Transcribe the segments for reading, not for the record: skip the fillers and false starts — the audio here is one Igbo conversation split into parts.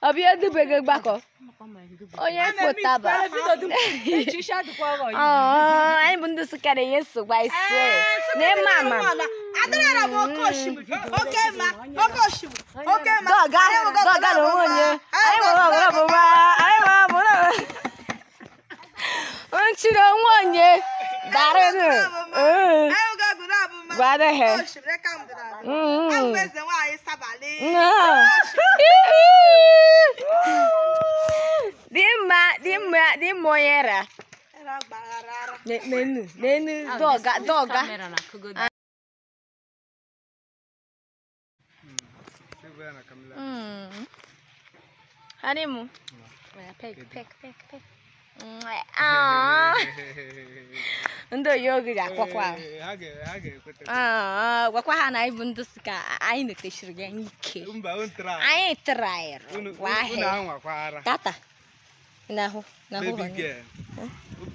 Obia do bega bako. Onye potaba. Ai bundu sukare yesu by say. Ne mama. Adara mo koshi. Okay ma. Okoshi. Okay ma. Doga no onye. Ai mo baba. Ai mo baba. Onchiro onye. Dare no. Guarda he. Di moyera. Nenu doga. Hanimu. Pek. Ndo yogi ya kwakwa. Kwakwa hana even duska ai ne teshirga ike. Ai trair. Tata. Nahu.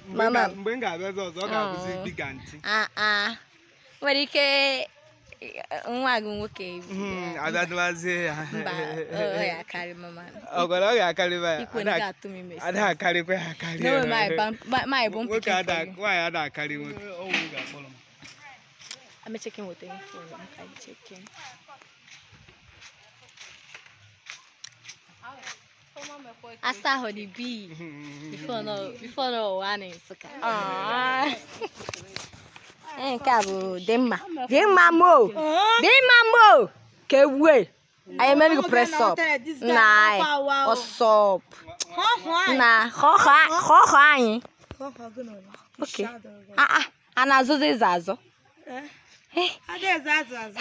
Mama. Mgbe ga-abịa ọzọ ga-abụzi big aunty. Nwere ike nwa gị nwoke Adadwazie ya. Mba, ya karị mama. Ọgọrọ ọ ga-akarị ba. Ikwe na ga-atụ m ime. Ada akarịkwa ya akarị. No, my bump. Nwoke nwaanyị ada akarị nwoke. I'm checking with the phone. I'm checking. Asa Honeybee. Before no one in nsukka. Kabu Demma mo. Kewe. I am going to press up. Nah, what's up? Nah, okay. Anazo zazo. Okay. Anazo zazo.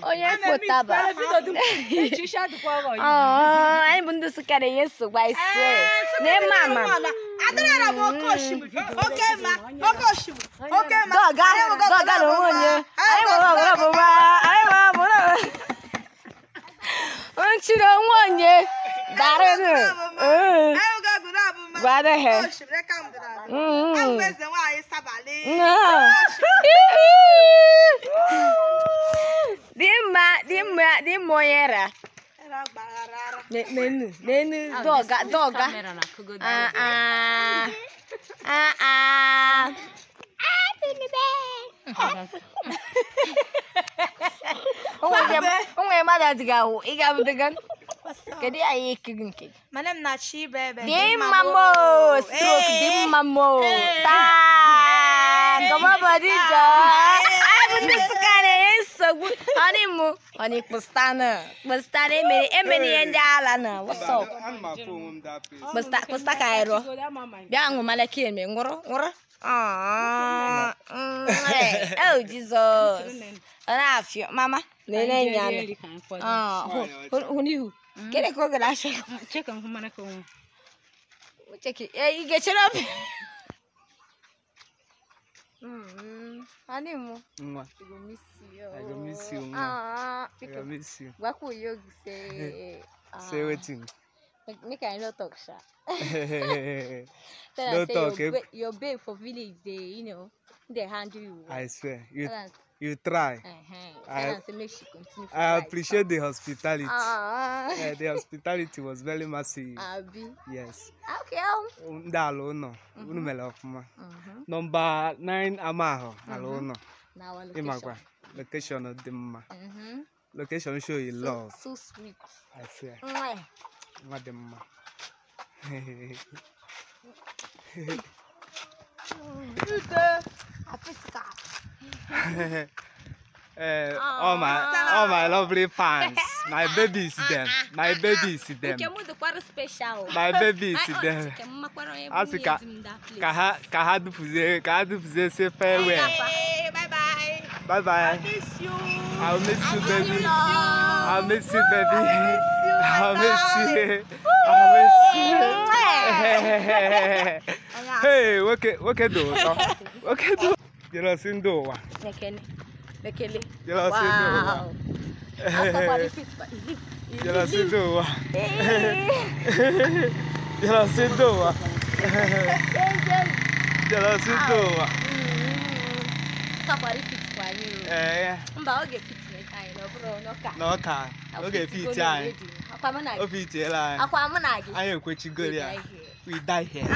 Onye potaba. Ai bundu sukare yesu by say. Ne mama. Adara mo koshi. Okay ma. Okoshi. Okay ma. Doga no onye. Ai mo baba. Ai mo baba. Onchiro onye. Dare no. Guarda he. Di moyera. Nenu doga. Unwe mada digawo. Igabu digan. Kedi ayi kigin. Manem na chi bebe. Di mamo. Stroke di mamo. Ta. Kama body ja. Ai bundu sukare yeso. Hanimu. Hani pustana emeni enjala na. What's up? Pusta kairo. Bia ngumala kieme ngoro. Oh Jesus. Anafio mama. Nene nyane. Hunihu. Kere ko gala check on humana ko. Check it. You get it up. Hanimu. I go miss you. I miss you. What could you say? Say waiting. Make I not talk, sha. No talk. Your babe for village, they handle you. I swear, you try. I appreciate the hospitality. The hospitality was very massive. Yes. Okay. Number 9 Amaho. Imagwa. Location of Dimma. Location show you love. So sweet. I swear. Madam. All my lovely fans. My baby is them. My baby is them. My baby is them. Asika kahadu fuze say farewell. Bye bye. I'll miss you, baby. I'll miss you, baby. I'll miss you. I'll miss you. Hey, what can do? jealousy ndị ụwa. Lekele. Jealousy ndị ụwa. Jealousy ndị ụwa. Jealousy ndị ụwa. Jealousy ndị ụwa. Mba, oge fit anyị n'ọka. Oge fit anyị. O fitiela anyị. Akwa mụ na gị. Anyị ekwechigoro ya. We die here.